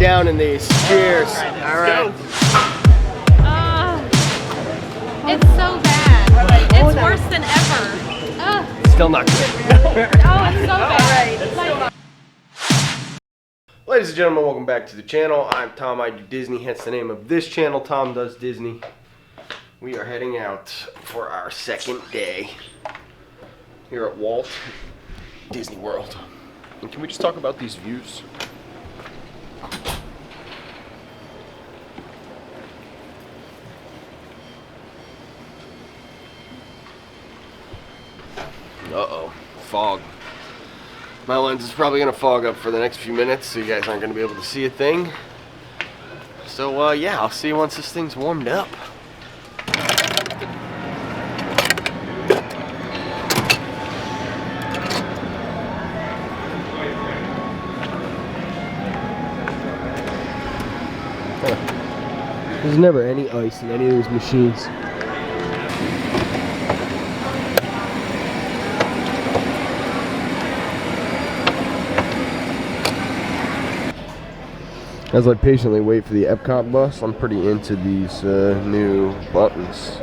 down in these. Cheers. All right. It's so bad. It's worse than ever. Still not good. Oh, it's so bad. Ladies and gentlemen, welcome back to the channel. I'm Tom, I do Disney, hence the name of this channel, Tom Does Disney. We are heading out for our second day here at Walt Disney World. And can we just talk about these views? Uh-oh, fog. My lens is probably gonna fog up for the next few minutes, so you guys aren't gonna be able to see a thing. So yeah, I'll see you once this thing's warmed up. There's never any ice in any of these machines. As I patiently wait for the Epcot bus, I'm pretty into these new buttons.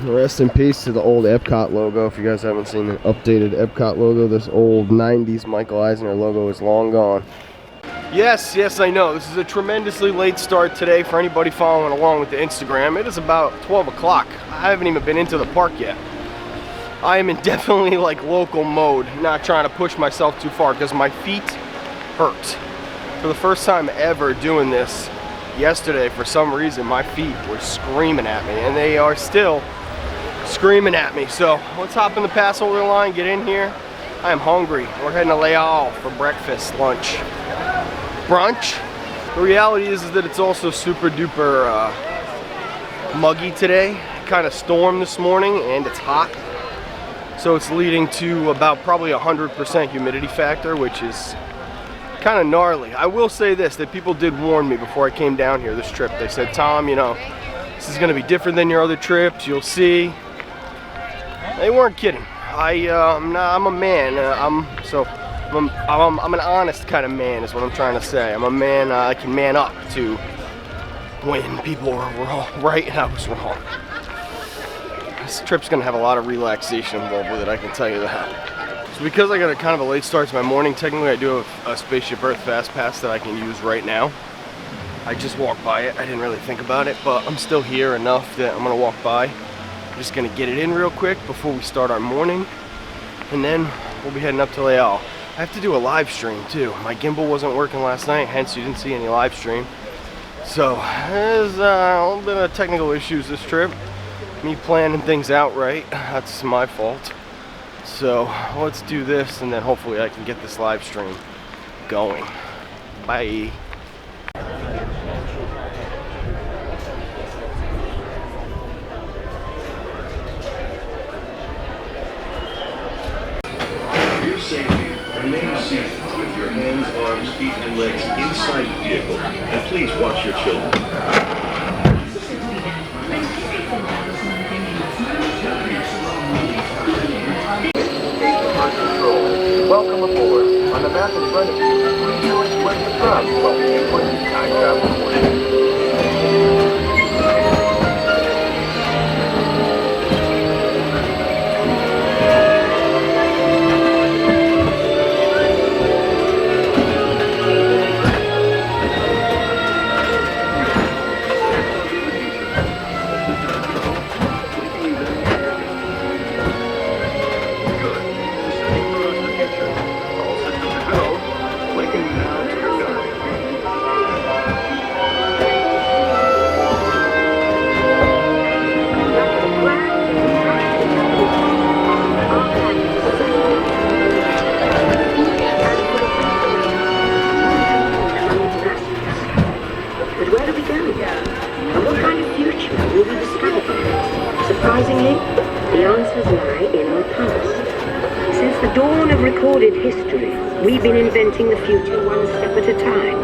Rest in peace to the old Epcot logo. If you guys haven't seen the updated Epcot logo, this old 90s Michael Eisner logo is long gone. Yes, I know. This is a tremendously late start today for anybody following along with the Instagram. It is about 12 o'clock. I haven't even been into the park yet. I am in definitely like local mode, not trying to push myself too far because my feet hurt. For the first time ever doing this yesterday, for some reason, my feet were screaming at me, and they are still screaming at me. So let's hop in the pass holder line, get in here. I am hungry. We're heading to Leal for breakfast, lunch, brunch. The reality is that it's also super duper muggy today. Kind of stormed this morning and it's hot. So it's leading to about probably 100% humidity factor, which is kind of gnarly. I will say this, that people did warn me before I came down here this trip. They said, Tom, you know, this is going to be different than your other trips. You'll see. They weren't kidding. I'm a man. I'm an honest kind of man is what I'm trying to say. I'm a man, I can man up to when people were wrong, right and I was wrong. This trip's gonna have a lot of relaxation involved with it, I can tell you that. So because I got a kind of a late start to my morning, technically I do have a Spaceship Earth Fast Pass that I can use right now. I just walked by it, I didn't really think about it, but I'm still here enough that I'm gonna walk by. I'm just gonna get it in real quick before we start our morning, and then we'll be heading up to Leal. I have to do a live stream too. My gimbal wasn't working last night, hence you didn't see any live stream. So there's a little bit of technical issues this trip. Me planning things out right, that's my fault. So let's do this and then hopefully I can get this live stream going. Bye. For your safety, remain seated with your hands, arms, feet, and legs inside the vehicle, and please watch your children. Welcome aboard. On the map in front of you, please choose where to from while we input the time travel warning. Surprisingly, the answers lie in our past. Since the dawn of recorded history, we've been inventing the future one step at a time.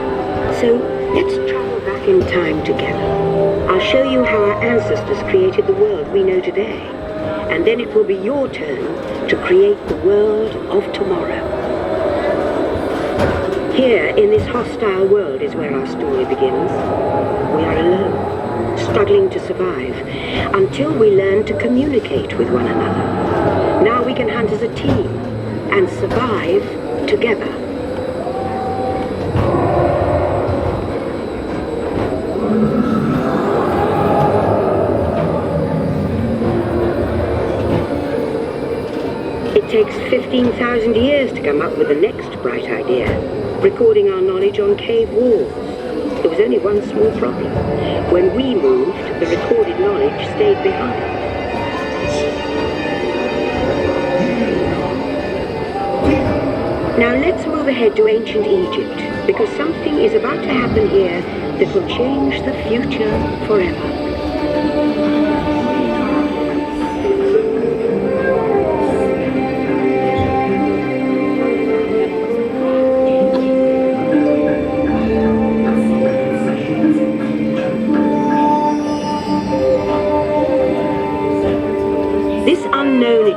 So let's travel back in time together. I'll show you how our ancestors created the world we know today. and then it will be your turn to create the world of tomorrow. Here, in this hostile world, is where our story begins. We are alone, struggling to survive, until we learn to communicate with one another. Now we can hunt as a team and survive together. It takes 15,000 years to come up with the next bright idea, recording our knowledge on cave walls. There was only one small problem. When we moved, the recorded knowledge stayed behind. Now let's move ahead to ancient Egypt, because something is about to happen here that will change the future forever.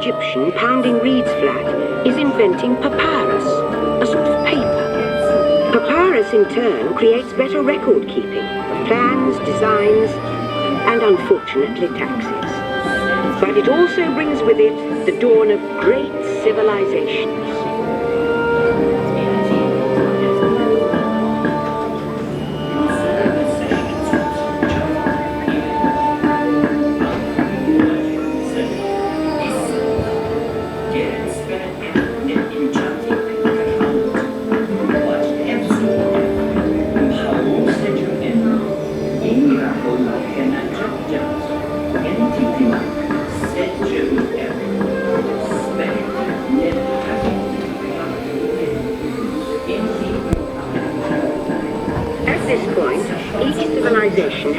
Egyptian pounding reeds flat is inventing papyrus, a sort of paper. Papyrus in turn creates better record keeping of plans, designs, and unfortunately taxes. But it also brings with it the dawn of great civilizations.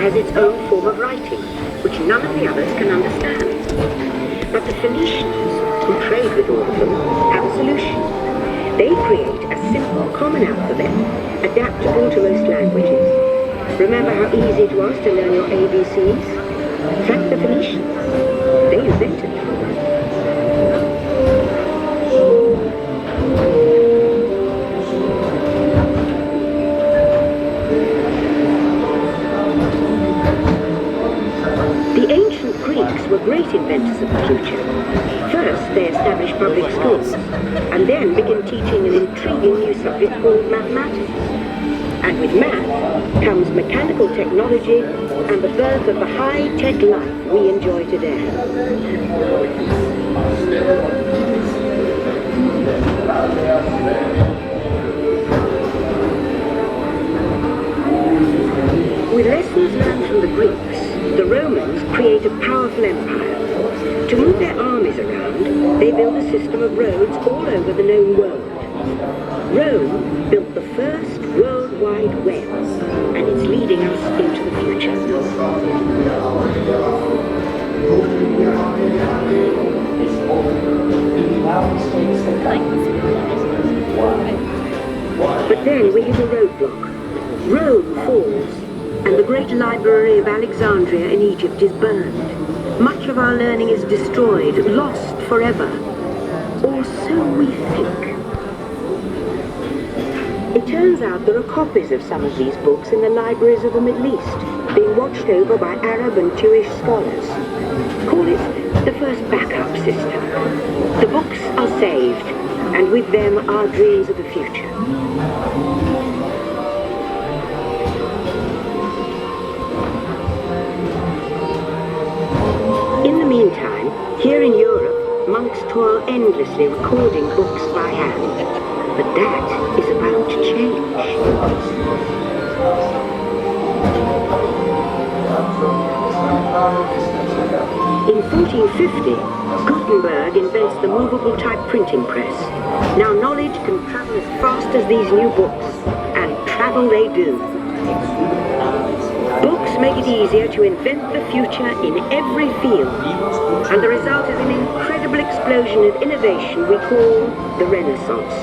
Has its own form of writing, which none of the others can understand. But the Phoenicians, who trade with all of them, have a solution. They create a simple common alphabet, adaptable to most languages. Remember how easy it was to learn your ABCs? Thank the Phoenicians. They invented them. Were great inventors of the future. First, they established public schools, and then began teaching an intriguing new subject called mathematics. And with math comes mechanical technology and the birth of the high-tech life we enjoy today. With lessons learned from the Greeks, the Romans create a powerful empire. To move their armies around, they build a system of roads all over the known world. Rome built the first World Wide Web, and it's leading us into the future. But then we hit a roadblock. Rome falls, and the great library of Alexandria in Egypt is burned. Much of our learning is destroyed, lost forever. Or so we think. It turns out there are copies of some of these books in the libraries of the Middle East, being watched over by Arab and Jewish scholars. Call it the first backup system. The books are saved, and with them our dreams of the future. In the meantime, here in Europe, monks toil endlessly recording books by hand. But that is about to change. In 1450, Gutenberg invents the movable type printing press. Now knowledge can travel as fast as these new books, and travel they do. Books make it easier to invent the future in every field, and the result is an incredible explosion of innovation we call the Renaissance.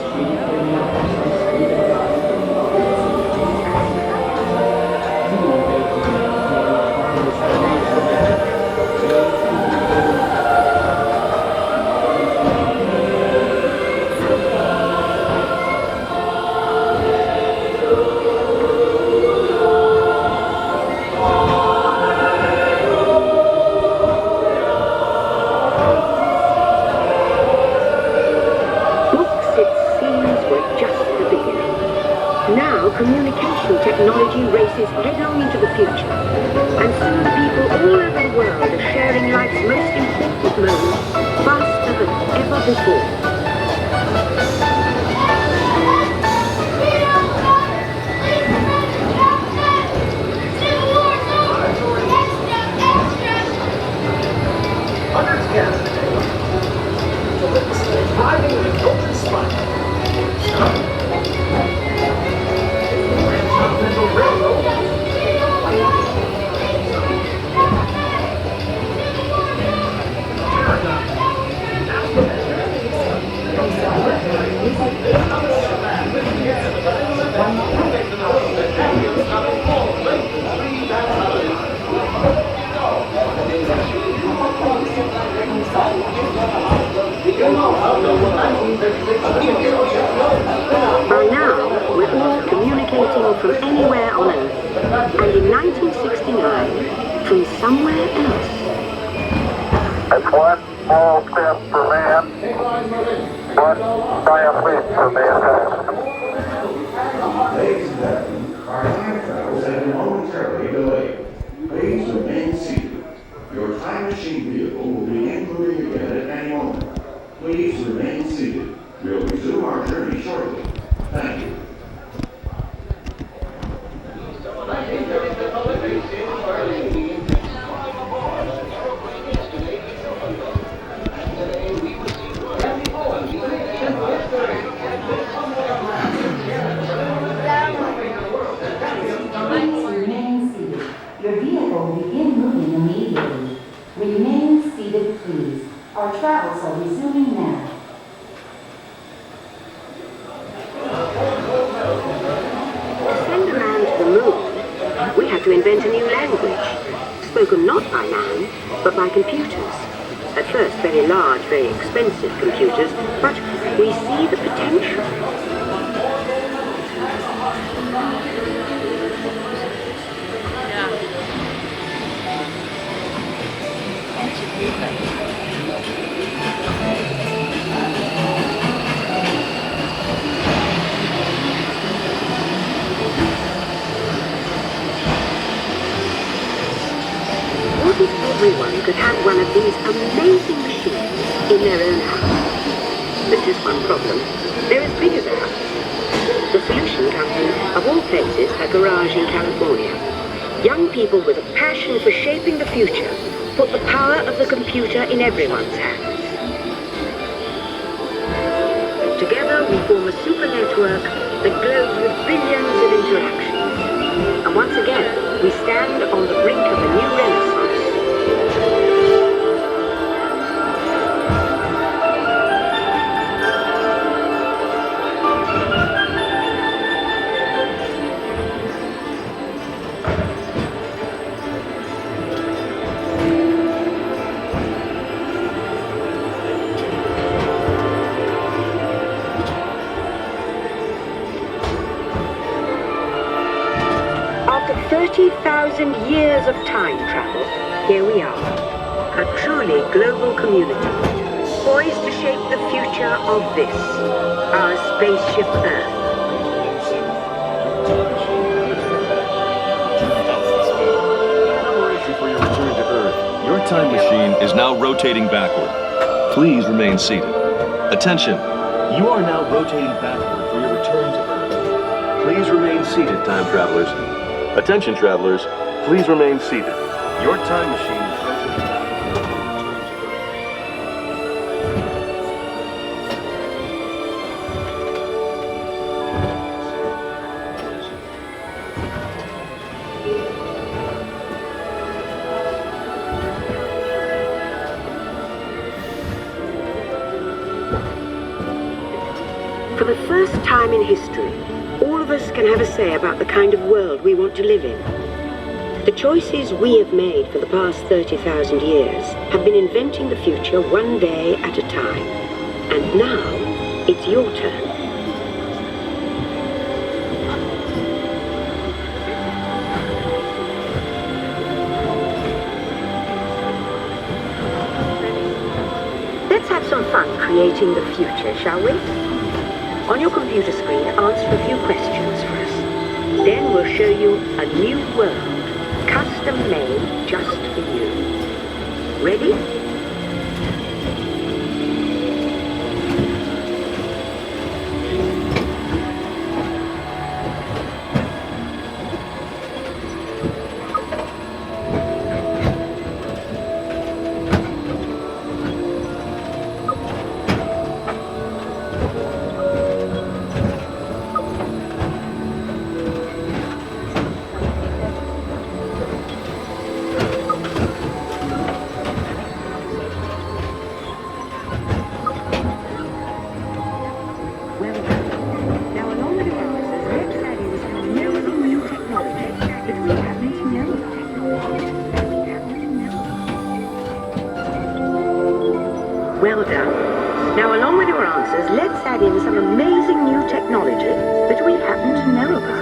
before. By now, we're all communicating from anywhere on Earth, and in 1969, from somewhere else. It's one small step for man, one giant leap for mankind. Ladies and gentlemen, our time travels have been momentarily delayed. Please remain seated. Your time machine vehicle will begin moving again at any moment. Please remain seated. We'll resume our journey shortly. Thank you. Your vehicle will begin moving immediately. Remain seated, please. Our travels are resuming now. To send a man to the moon, we had to invent a new language, spoken not by man, but by computers. At first, very large, very expensive computers, but we see the potential. What if everyone could have one of these amazing machines in their own house? There's just one problem. They're as big as a house. The solution comes in, of all places, a garage in California. Young people with a passion for shaping the future put the power of the computer in everyone's hands. Together we form a super network that glows with billions of interactions. And once again, we stand on the brink of a new renaissance. After 30,000 years of time travel, here we are, a truly global community, poised to shape the future of this, our spaceship Earth. For your return to Earth, your time machine is now rotating backward. Please remain seated. Attention, you are now rotating backward for your return to Earth. Please remain seated, time travelers. Attention, travelers, please remain seated. Your time machine is rotating For the first time in history, all of us can have a say about the kind of world we want to live in. The choices we have made for the past 30,000 years have been inventing the future one day at a time. And now, it's your turn. Let's have some fun creating the future, shall we? On your computer screen, answer a few questions for us. Then we'll show you a new world, custom made just for you. Ready? Well done. Now, along with your answers, let's add in some amazing new technology that we happen to know about.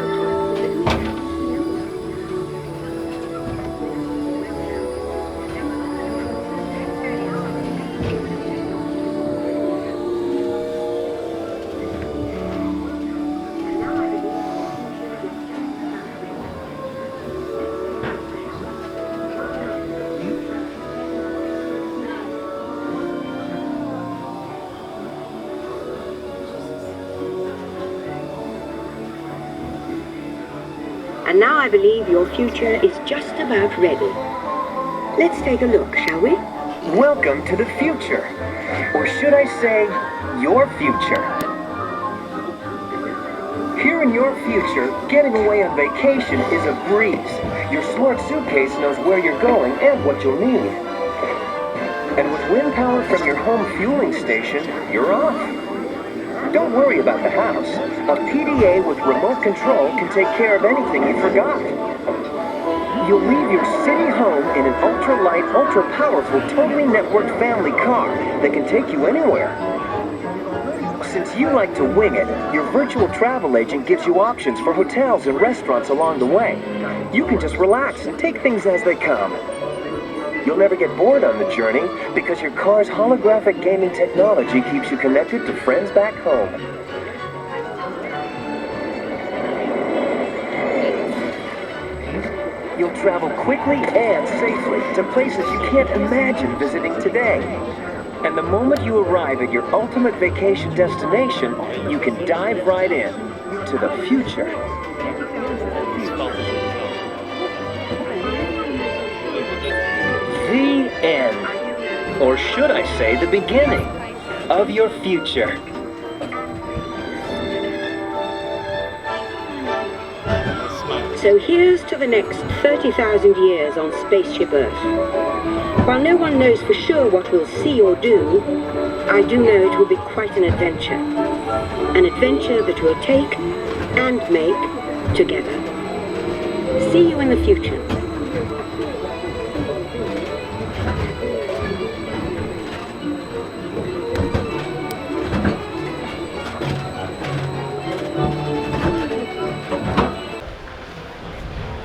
And now I believe your future is just about ready. Let's take a look, shall we? Welcome to the future. Or should I say, your future. Here in your future, getting away on vacation is a breeze. Your smart suitcase knows where you're going and what you'll need. And with wind power from your home fueling station, you're off. Don't worry about the house. A PDA with remote control can take care of anything you forgot. You'll leave your city home in an ultra-light, ultra-powerful, totally networked family car that can take you anywhere. Since you like to wing it, your virtual travel agent gives you options for hotels and restaurants along the way. You can just relax and take things as they come. You'll never get bored on the journey because your car's holographic gaming technology keeps you connected to friends back home. You'll travel quickly and safely to places you can't imagine visiting today. And the moment you arrive at your ultimate vacation destination, you can dive right in to the future. The end, or should I say the beginning, of your future. So here's to the next 30,000 years on Spaceship Earth. While no one knows for sure what we'll see or do, I do know it will be quite an adventure. An adventure that we'll take and make together. See you in the future.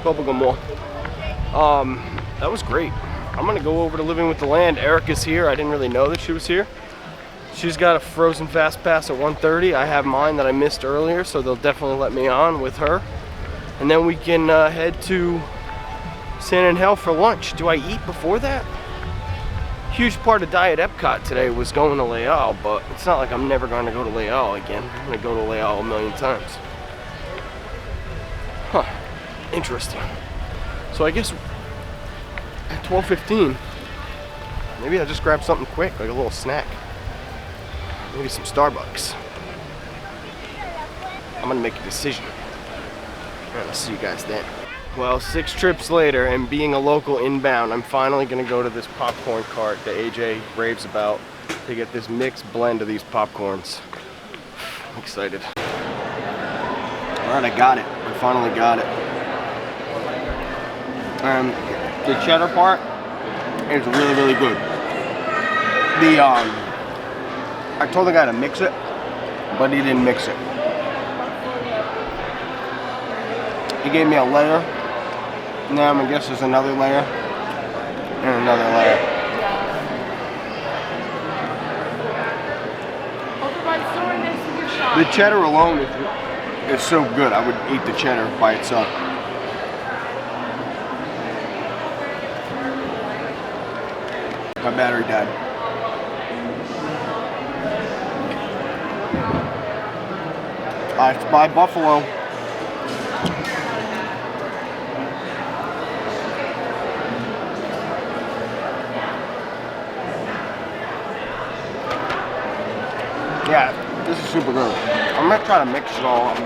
Bubblegum Wall. That was great. I'm gonna go over to Living with the Land. Erica's here. I didn't really know that she was here. She's got a Frozen Fast Pass at 1:30. I have mine that I missed earlier, so they'll definitely let me on with her. And then we can head to Sand and Hell for lunch. Do I eat before that? Huge part of Diet Epcot today was going to Leal, but it's not like I'm never going to go to Leal again. I'm gonna go to Leal a million times. Huh. Interesting. So I guess at 12:15, maybe I'll just grab something quick, like a little snack. Maybe some Starbucks. I'm gonna make a decision. And I'll see you guys then. Well, 6 trips later, and being a local inbound, I'm finally gonna go to this popcorn cart that AJ raves about to get this mixed blend of these popcorns. I'm excited. All right, I got it. I finally got it. The cheddar part is really, really good. I told the guy to mix it, but he didn't mix it. He gave me a layer. Now I'm gonna guess there's another layer and another layer. The cheddar alone is so good. I would eat the cheddar by itself. My battery died. It's by Buffalo. Yeah, this is super good. I'm gonna try to mix it all up.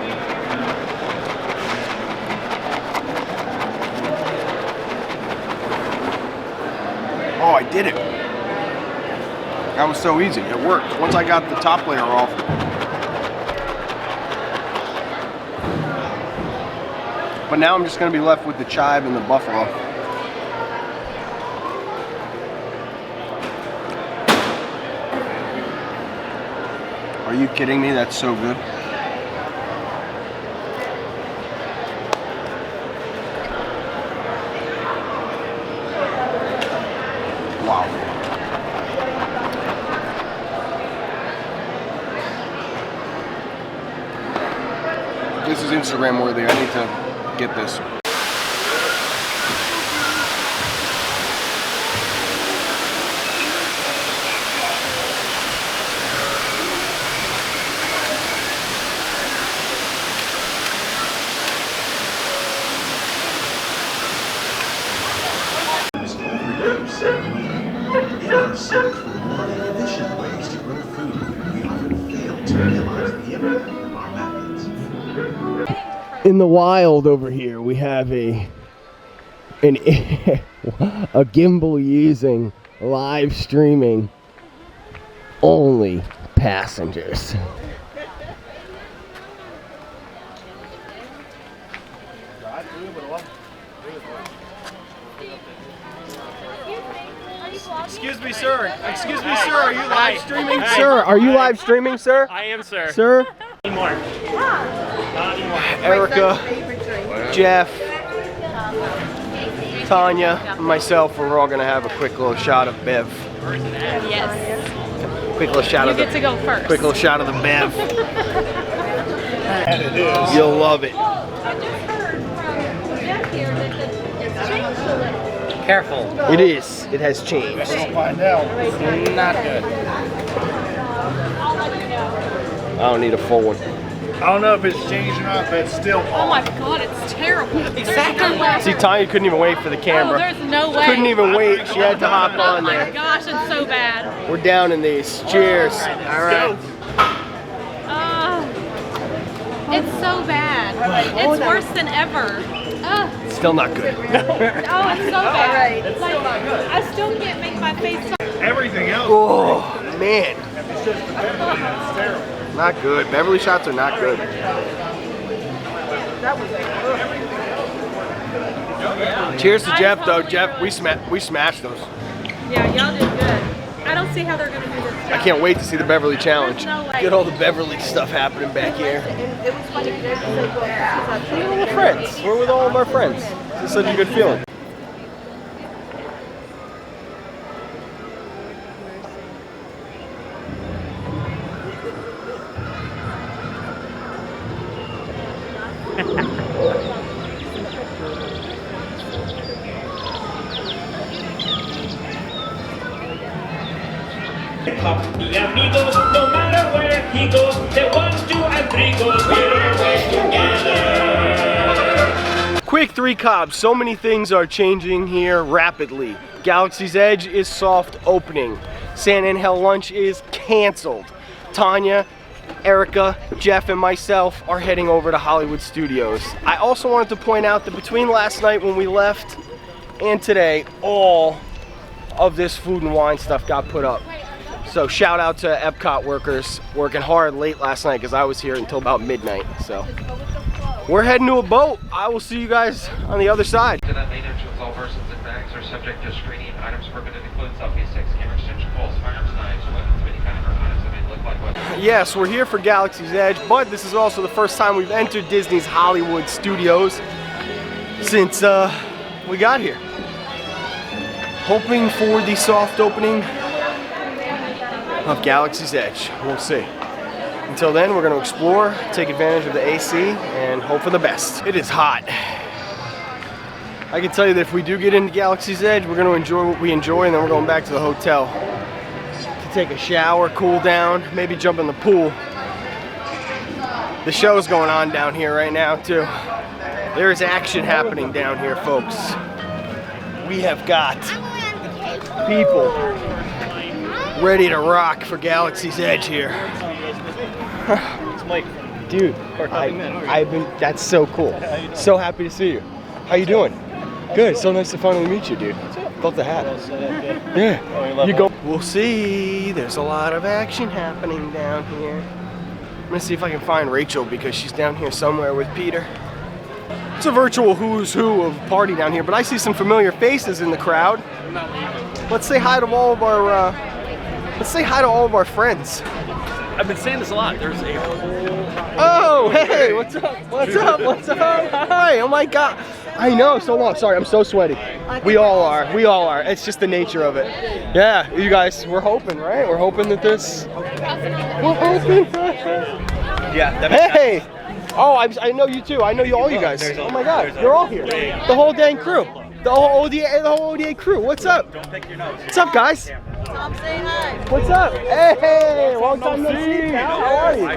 Oh, I did it. That was so easy. It worked. Once I got the top layer off. But now I'm just going to be left with the chive and the buffalo. Are you kidding me? That's so good. Wow. This is Instagram worthy. I need to get this. In our search for more efficient ways to grow food, we often fail to realize the impact of our methods. In the wild over here, we have a gimbal using live streaming only passengers. Excuse me, sir. Excuse me, sir. Are you live streaming? Sir, are you live streaming, sir? I am, sir. Sir? Not anymore. Erica, Jeff, Tanya, and myself, we're all gonna have a quick little shot of Bev. Yes. Quick little shot You of the get to go first. quick little shot of the Bev. You'll love it. I just heard from Jeff here that it's changed a little. Careful. It is. It has changed. We'll find out. Not good. I'll let you know. I don't need a full one. I don't know if it's changed or not, but it's still Oh my god, it's terrible. Exactly. See, Tanya couldn't even wait for the Oh, camera. there's no way. Couldn't even wait. She had to hop Oh on my there. gosh, it's so bad. We're down in these. Cheers. All right. It's so bad. It's worse than ever. Still not good. Oh, it's so bad. Like, I still can't make my face. everything else. Oh man. It's just the Beverly that's terrible. Not good. Beverly shots are not good. Cheers to Jeff, though. Jeff, we smashed those. Yeah, y'all did good. I don't see how they're gonna do this. I can't wait to see the Beverly Challenge. There's no way. Get all the Beverly stuff happening back here. We're with friends. We're with all of our friends. It's such a good feeling. The amigos, no matter where he goes, the 1, 2, and 3 goes, we're always together. Quick 3 Cobbs. So many things are changing here rapidly. Galaxy's Edge is soft opening. San Angel Lunch is canceled. Tanya, Erica, Jeff, and myself are heading over to Hollywood Studios. I also wanted to point out that between last night when we left and today, all of this food and wine stuff got put up. So shout out to Epcot workers working hard late last night because I was here until about midnight. So we're heading to a boat. I will see you guys on the other side. To that main entrance, all persons and bags are subject to screening. Items forbidden include selfie sticks, camera extension poles, firearms, knives, weapons of any kind, or items that may look like weapons. Yes, we're here for Galaxy's Edge, but this is also the first time we've entered Disney's Hollywood Studios since we got here. Hoping for the soft opening of Galaxy's Edge. We'll see. Until then, we're going to explore, take advantage of the AC, and hope for the best. It is hot. I can tell you that if we do get into Galaxy's Edge, we're going to enjoy what we enjoy, and then we're going back to the hotel to take a shower, cool down, maybe jump in the pool. The show's going on down here right now, too. There is action happening down here, folks. We have got people ready to rock for Galaxy's Edge here. Dude, that's so cool. So happy to see you. How you doing? Good, so nice to finally meet you, dude. Felt the hat. Yeah, you go. We'll see, there's a lot of action happening down here. I'm gonna see if I can find Rachel because she's down here somewhere with Peter. It's a virtual who's who of party down here, but I see some familiar faces in the crowd. Let's say hi to all of our friends. I've been saying this a lot. There's a whole... Oh, hey, what's up? What's up? What's up? Hi, oh my God. I know, so long. Sorry, I'm so sweaty. We all are. We all are. It's just the nature of it. Yeah, you guys, we're hoping, right? We're hoping that this... We're hoping. Yeah, that makes Hey! Oh, I know you too. I know all you guys. Oh my God, you're all here. The whole dang crew. The whole ODA crew. What's up? Don't pick your nose. What's up, guys? Tom, say hi. What's up? Hey, long time no see, pal. How are you?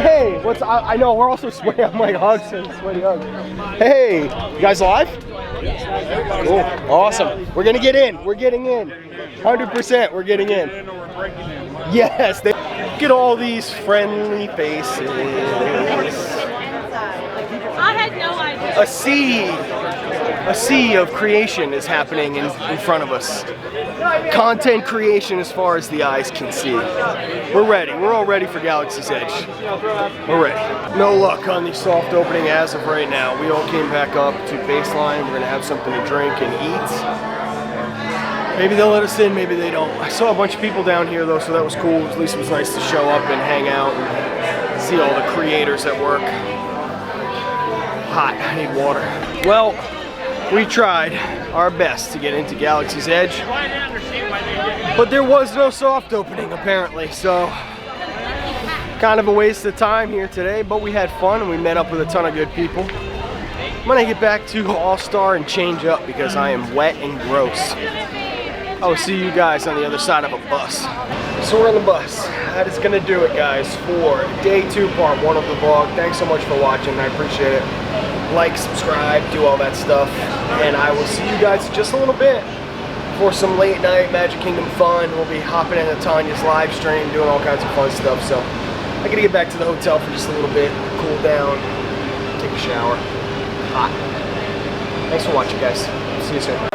Hey, what's I know we're also sweaty. I'm like hugs and sweaty hugs. Hey, you guys live? Cool. Awesome. We're gonna get in. We're getting in. 100%. We're getting in. Yes. Look at all these friendly faces. I had no idea. A sea of creation is happening in front of us. Content creation as far as the eyes can see. We're ready. We're all ready for Galaxy's Edge. We're ready. No luck on the soft opening as of right now. We all came back up to baseline. We're gonna have something to drink and eat. Maybe they'll let us in, maybe they don't. I saw a bunch of people down here though, so that was cool. At least it was nice to show up and hang out and see all the creators at work. Hot, I need water. Well, we tried our best to get into Galaxy's Edge, but there was no soft opening apparently, so kind of a waste of time here today, but we had fun and we met up with a ton of good people. I'm gonna get back to All-Star and change up because I am wet and gross. I'll see you guys on the other side of a bus. So we're on the bus. That is gonna do it, guys, for day 2, part 1 of the vlog. Thanks so much for watching, I appreciate it. Like, subscribe, do all that stuff, and I will see you guys in just a little bit for some late night Magic Kingdom fun. We'll be hopping into Tanya's live stream, doing all kinds of fun stuff, so I gotta get back to the hotel for just a little bit, cool down, take a shower. Hot. Thanks for watching, guys. See you soon.